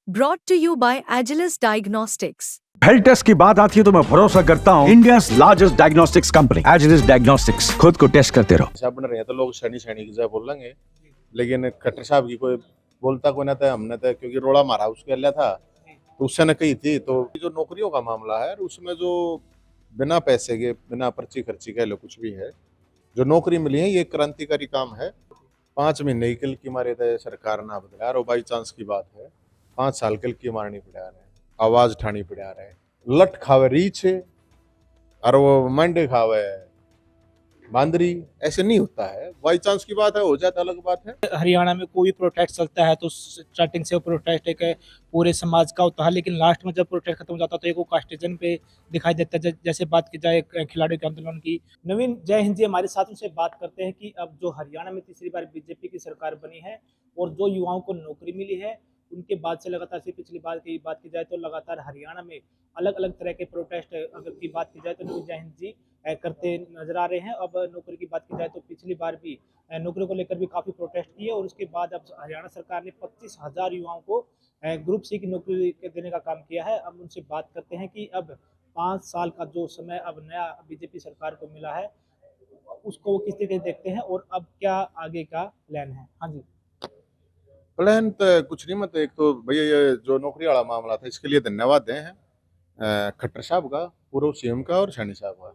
Brought to you by Agilus Diagnostics. Health test की बात आती है तो मैं भरोसा करता हूँ India largest diagnostics company Agilus Diagnostics. खुद को टेस्ट करते रहो। साहब बन रहे हैं तो लोग सैनी सैनी की बोल लेंगे, लेकिन खट्टर साहब की कोई बोलता कोई ना था। हमने तो क्योंकि रोड़ा मारा उसके अल्लाह था तो उससे न कही थी। तो जो नौकरियों का मामला है उसमें जो बिना पैसे के बिना पर्ची खर्ची कह लो कुछ भी है, जो नौकरी मिली है ये क्रांतिकारी काम है। 5 महीने की की मारे थे सरकार ना बदला और बाई चांस की बात है 5 साल की मारनी पड़ा रहे, आवाज ठानी पड़ा रहे। लट खावे रीछ और वो मंडे खावे बांदरी, ऐसे नहीं होता है। बाई चांस की बात है हो जाता अलग बात है। हरियाणा में कोई प्रोटेस्ट चलता है तो स्टार्टिंग से वो प्रोटेस्ट एक पूरे समाज का होता है, लेकिन लास्ट में जब प्रोटेस्ट खत्म हो जाता है तो एक वो कास्टिज्म पे दिखाई देता है। जैसे बात की जाए खिलाड़ियों के आंदोलन की। नवीन, जय हिंद जी, हमारे साथ उनसे बात करते हैं कि अब जो हरियाणा में तीसरी बार बीजेपी की सरकार बनी है और जो युवाओं को नौकरी मिली है उनके बाद से लगातार से पिछली बार की बात की जाए तो लगातार हरियाणा में अलग अलग तरह के प्रोटेस्ट अगर की बात की जाए तो नवीन जय हिंद जी करते नजर आ रहे हैं। अब नौकरी की बात की जाए तो पिछली बार भी नौकरी को लेकर भी काफी प्रोटेस्ट किए और उसके बाद अब हरियाणा सरकार ने 25,000 युवाओं को ग्रुप सी की नौकरी देने का काम किया है। अब उनसे बात करते हैं कि अब 5 साल का जो समय अब नया बीजेपी सरकार को मिला है उसको वो किस तरीके से देखते हैं और अब क्या आगे का प्लान है। हाँ जी। प्लान तो कुछ नहीं, मतलब एक तो भैया ये जो नौकरी वाला मामला था इसके लिए धन्यवाद दें हैं खट्टर साहब का, पूर्व सीएम का और सैनी साहब का,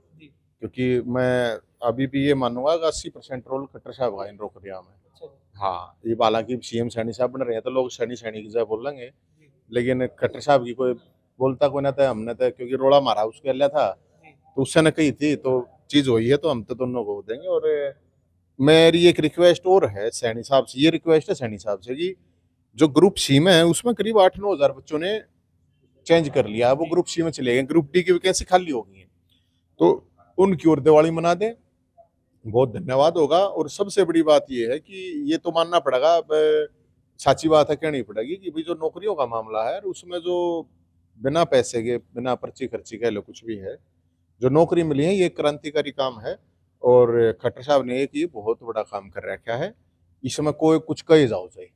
क्योंकि मैं अभी भी ये मानूंगा कि 80% रोल खट्टर साहब का इन नौकरियों में। हाँ, ये हालांकि सीएम सैनी साहब बन रहे हैं तो लोग सैनी सैनी की बोल लेंगे, लेकिन खट्टर साहब की कोई बोलता कोई ना था। हमने तो क्योंकि रोड़ा मारा उसके अल्लाह था तो उससे न कही थी तो चीज हुई है तो हम तो दोनों को देंगे। और मेरी एक रिक्वेस्ट और है सैनी साहब से, ये रिक्वेस्ट है सैनी साहब से कि जो ग्रुप सी में है उसमें करीब 8-9 हज़ार बच्चों ने चेंज कर लिया, वो ग्रुप सी में चले गए। ग्रुप डी की वैकेंसी खाली हो गई है तो उनकी ओर दिवाली मना दें, बहुत धन्यवाद होगा। और सबसे बड़ी बात ये है कि ये तो मानना पड़ेगा, अब साची बात है कहनी पड़ेगी कि भाई जो नौकरियों का मामला है उसमें जो बिना पैसे के बिना पर्ची खर्ची कह लो कुछ भी है, जो नौकरी मिली है ये क्रांतिकारी काम है। और खट्टर साहब ने एक ये बहुत बड़ा काम कर रखा है, इसमें कोई कुछ कहे जाओ चाहिए,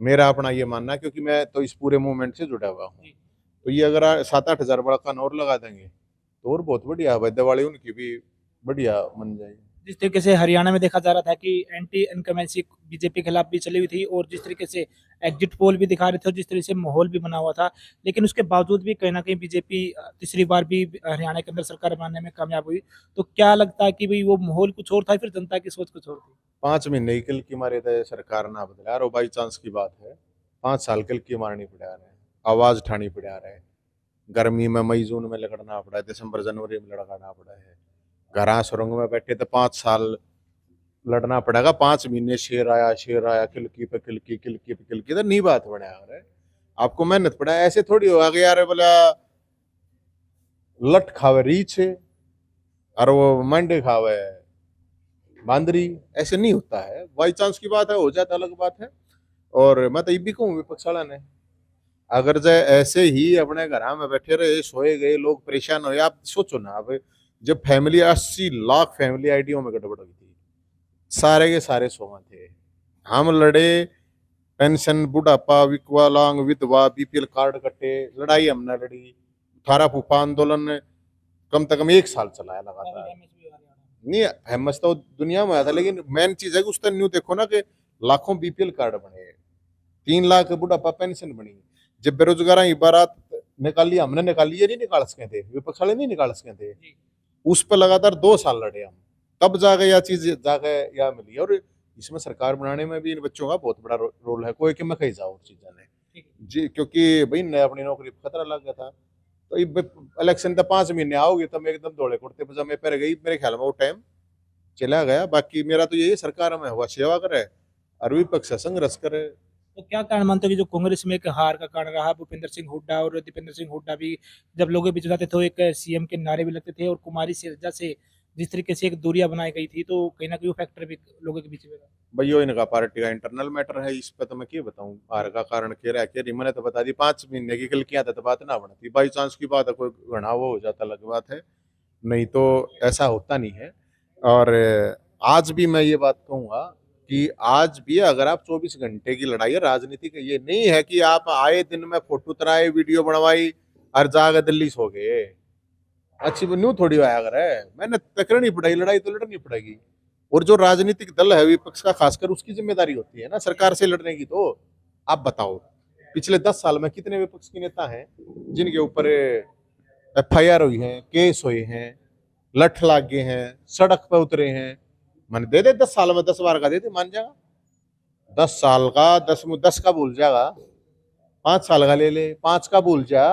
मेरा अपना ये मानना है, क्योंकि मैं तो इस पूरे मूवमेंट से जुड़ा हुआ हूँ। तो ये अगर 7-8 हज़ार बड़ा कान और लगा देंगे तो और बहुत बढ़िया है, दिवाली उनकी भी बढ़िया मन जाएगी। जिस तरीके से हरियाणा में देखा जा रहा था कि एंटी इनकमेंसी बीजेपी के खिलाफ भी चली हुई थी और जिस तरीके से एग्जिट पोल भी दिखा रहे थे और जिस तरीके से माहौल भी बना हुआ था, लेकिन उसके बावजूद भी कहीं ना कहीं बीजेपी तीसरी बार भी हरियाणा के अंदर सरकार बनाने में कामयाब हुई। तो क्या लगता है कि भाई वो माहौल कुछ और था, फिर जनता की सोच कुछ और थी? 5 महीने की मारे थे सरकार ना बदला और बाई चांस की बात है 5 साल की मारनी पड़ा रहे, आवाज ठानी पड़ा रहे। गर्मी में मई जून में लड़ना पड़ा है, दिसंबर जनवरी में लड़ना पड़ा है। घरा सुरंग में बैठे तो 5 साल लड़ना पड़ेगा। 5 महीने शेर आया किलकी पे किलकी तो नहीं बात बना रहे, आपको मेहनत पड़ा। ऐसे थोड़ी होगा कि यार बोला लट खावे रीछ और वो मंडे खावे बांदरी, ऐसे नहीं होता है। बाई चांस की बात है हो जाता अलग बात है। और मैं तो ये भी कहूँ विपक्ष वाला ने, अगर जो ऐसे ही अपने घर में बैठे रहे सोए गए लोग परेशान हो, आप सोचो ना, अब जब फैमिली 80 लाख फैमिली आईडियो में गड़बड़ हुई थी, सारे के सारे सोमा थे, हम लड़े, पेंशन बुढ़ापा विकलांग विधवा बीपीएल कार्ड कटे, लड़ाई हमने लड़ी। थारा फूफा आंदोलन कम से कम 1 साल चलाया लगातार। नहीं फेमस तो दुनिया में आया था, लेकिन मेन चीज है कि उस तरह न्यू देखो ना कि लाखों बीपीएल कार्ड बने, 3 लाख बुढ़ापा पेंशन बनी। जब बेरोजगार की बारात निकाली हमने, निकाली ये नहीं निकाल सके थे, विपक्ष वाले नहीं निकाल सके थे, उस पर लगातार 2 साल लड़े हम, तब जाके यह चीज जाके या मिली। और इसमें सरकार बनाने में भी इन बच्चों का बहुत बड़ा रोल है, कोई कि मैं कही जाऊँ चीजा ने जी, क्योंकि भाई नया अपनी नौकरी पर खतरा लग गया था। तो इलेक्शन तो 5 महीने आओगे तो मैं एकदम दौड़े कुर्ते पजामे पहन गई, मेरे ख्याल में वो टाइम चला गया। बाकी मेरा तो यही सरकार में हुआ सेवा करे और विपक्ष से संघर्ष करे। तो क्या कारण मानते हो कि जो कांग्रेस में एक हार का कारण रहा? भूपेंद्र सिंह हुड्डा और दीपेंद्र सिंह हुड्डा भी जब लोगों के बीच जाते थे एक सीएम के नारे भी लगते थे और कुमारी शैलजा से जिस तरीके से एक दूरियां बनाई गई थी, तो कहीं ना कहीं वो फैक्टर भी लोगों के बीच में रहा। भैया इनका पार्टी का इंटरनल मैटर है, इस पे तो मैं क्या बताऊं हार का कारण क्या रहा क्या, मैंने तो बता दी 5 महीने की किया था तो बात ना बनती। बाई चांस की बात है, कोई घना वो हो जाता अलग बात है, नहीं तो ऐसा होता नहीं है। और आज भी मैं ये बात कहूँगा कि आज भी अगर आप 24 घंटे की लड़ाई है, राजनीति का ये नहीं है कि आप आए दिन में फोटो तराए, वीडियो बनवाई और जाके दिल्ली सो गए। अच्छी न्यू थोड़ी आया अगर है, मैंने करनी पड़ेगी, लड़ाई तो लड़नी पड़ेगी। और जो राजनीतिक दल है विपक्ष का खासकर, उसकी जिम्मेदारी होती है ना सरकार से लड़ने की। तो आप बताओ पिछले 10 साल में कितने विपक्ष के नेता हैं जिनके ऊपर FIR हुई है, केस हुए हैं, लठ लाग गए हैं, सड़क पर उतरे हैं। मन दे दे 10 साल में 10 बार का दे दे, मान जाएगा। 10 साल का 10 का भूल जाएगा, 5 साल का ले ले, 5 का भूल जा,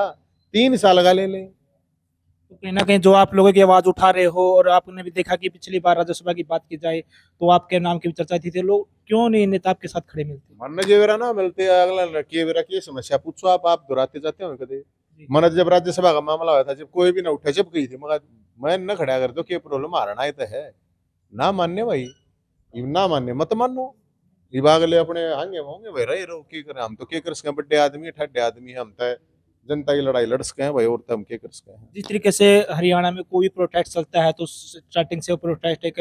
3 साल का ले ले। तो कहीं ना कहीं जो आप लोगों की आवाज उठा रहे हो, और आपने भी देखा कि पिछली बार राज्यसभा की बात की जाए तो आपके नाम की भी चर्चा थी, तो लोग क्यों नहीं नेता आपके साथ खड़े मिलते? मन जेवरा ना मिलते अगला के वेरा की समस्या पूछो आप दोहराते जाते हो कदे। मन जब राज्यसभा का मामला हुआ था, जब कोई भी ना उठा, जब गई थी मगर मैं न खड़ा कर दो, क्या प्रॉब्लम आ रहा है है ना मान्य भाई, ना मान्य मत मानो। इबागले अपने हांगे होंगे भाई, रहे रहो की करे, हम तो के कर सके, बड़े आदमी ठाडे आदमी है, हम तो जनता की लड़ाई लड़ सके हैं भाई, और तो हम के कर सके हैं। जिस तरीके से हरियाणा में कोई भी प्रोटेस्ट चलता है तो स्टार्टिंग से प्रोटेस्ट एक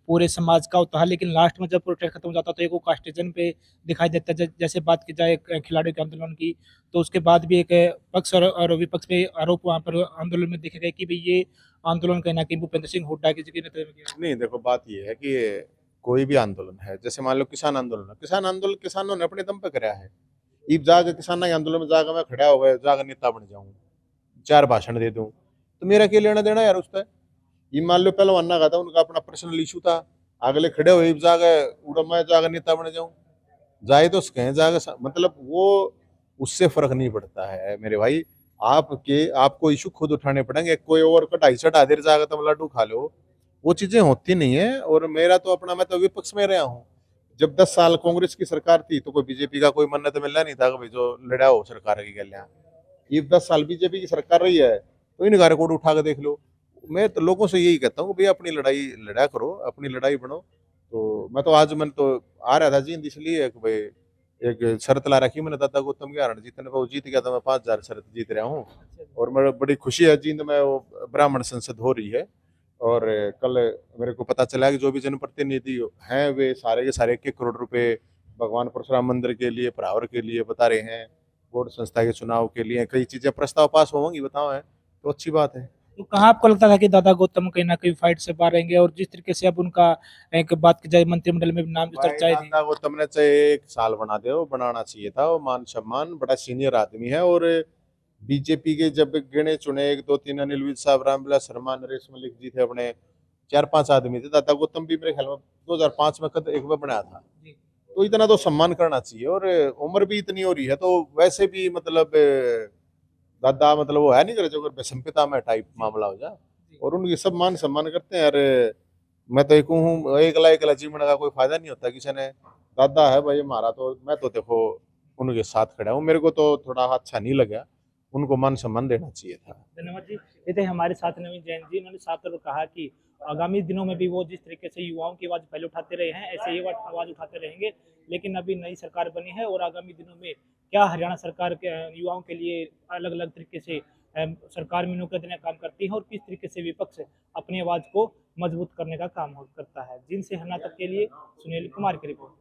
पूरे समाज का होता है, लेकिन लास्ट में जब प्रोटेस्ट खत्म हो जाता है तो एक वो कास्टिज्म पे दिखाई देता है। जैसे बात की जाए खिलाड़ियों के आंदोलन की, तो उसके बाद भी एक पक्ष और विपक्ष पे आरोप वहाँ पर आंदोलन में देखे गए कि भाई ये आंदोलन कहीं ना कहीं भूपेंद्र सिंह हुड्डा की जगह नेतृत्व में किया। नहीं देखो, बात ये है कि कोई भी आंदोलन है, जैसे मान लो किसान आंदोलन है, किसान आंदोलन किसानों ने अपने दम पे कराया है। ईब जाके किसान आंदोलन में जाकर मैं खड़ा हो गया, जाकर नेता बन जाऊं, 4 भाषण दे दूं, तो मेरा क्या लेना देना यार उसका। ये मान लो पहलवान का था, उनका अपना पर्सनल इशू था, अगले खड़े हुए जाके उड़ा मैं जाकर नेता बन जाऊं, जाए तो कहें जाकर, मतलब वो उससे फर्क नहीं पड़ता है मेरे भाई। आपको इशू खुद उठाने पड़ेंगे, कोई और का 250 आधेर जाकर तुम लड्डू खा लो, वो चीजें होती नहीं है। और मेरा तो अपना, मैं तो विपक्ष में रहा हूँ। जब 10 साल कांग्रेस की सरकार थी तो कोई बीजेपी का कोई मन्नत मिलना नहीं था कि भाई जो लड़ा हो सरकार की गलियां। ये 10 साल बीजेपी की सरकार रही है तो इन रिकॉर्ड उठा के देख लो। मैं तो लोगों से यही कहता हूँ, भैया अपनी लड़ाई लड़ा करो, अपनी लड़ाई बनो। तो मैं तो आज, मैंने तो आ रहा था जींद इसलिए कि भाई एक शर्त ला रखी मैंने, दादा गौतम के हरण जीतने पर, वो जीत गया तो मैं 5,000 शर्त जीत रहा हूँ। और मेरे बड़ी खुशी है, जींद में वो ब्राह्मण संसद हो रही है। और कल मेरे को पता चला कि जो भी जनप्रतिनिधि हैं वे सारे के सारे 1 करोड़ रुपए भगवान परशुराम मंदिर के लिए, परावर के लिए बता रहे हैं, बोर्ड संस्था के चुनाव के लिए, कई चीजें प्रस्ताव पास होंगी बताओ है, तो अच्छी बात है। तो कहाँ आपको लगता था कि दादा गौतम कहीं ना कहीं फाइट से बाहर रहेंगे, और जिस तरीके से अब उनका एक बात की जाए मंत्रिमंडल में भी नाम जो चर्चाएं थी? दादा गौतम ने चाहे 1 साल बना दे, वो बनाना चाहिए था, वो मान सम्मान, बड़ा सीनियर आदमी है। और बीजेपी के जब गिने चुने 1 2 3 अनिल विज साहब, रामविलास शर्मा, नरेश मलिक जी थे, अपने 4 5 आदमी थे। दादा गौतम भी मेरे ख्याल में 2005 में कद एक बार बनाया था। तो इतना तो सम्मान करना चाहिए। और उम्र भी इतनी हो रही है तो वैसे भी मतलब दादा मतलब वो है नहीं करे जो बेसंपिता में टाइप मामला हो जाए, और उनकी सब मान सम्मान करते हैं। अरे मैं तो एक हूँ, एकला जीवन का कोई फायदा नहीं होता किसी ने। दादा है भाई हमारा, तो मैं तो देखो उनके साथ खड़ा हूँ। मेरे को तो थोड़ा अच्छा नहीं लगा, उनको मान सम्मान देना चाहिए था। धन्यवाद जी। ये थे हमारे साथ नवीन जैन जी। उन्होंने साथ और कहा कि आगामी दिनों में भी वो जिस तरीके से युवाओं की आवाज़ पहले उठाते रहे हैं, ऐसे ही आवाज़ उठाते रहेंगे। लेकिन अभी नई सरकार बनी है और आगामी दिनों में क्या हरियाणा सरकार के युवाओं के लिए अलग अलग तरीके से सरकार में नौकरी देने का काम करती है, और किस तरीके से विपक्ष अपनी आवाज़ को मजबूत करने का काम करता है। जिनसे हरियाणा तक के लिए सुनील कुमार की रिपोर्ट।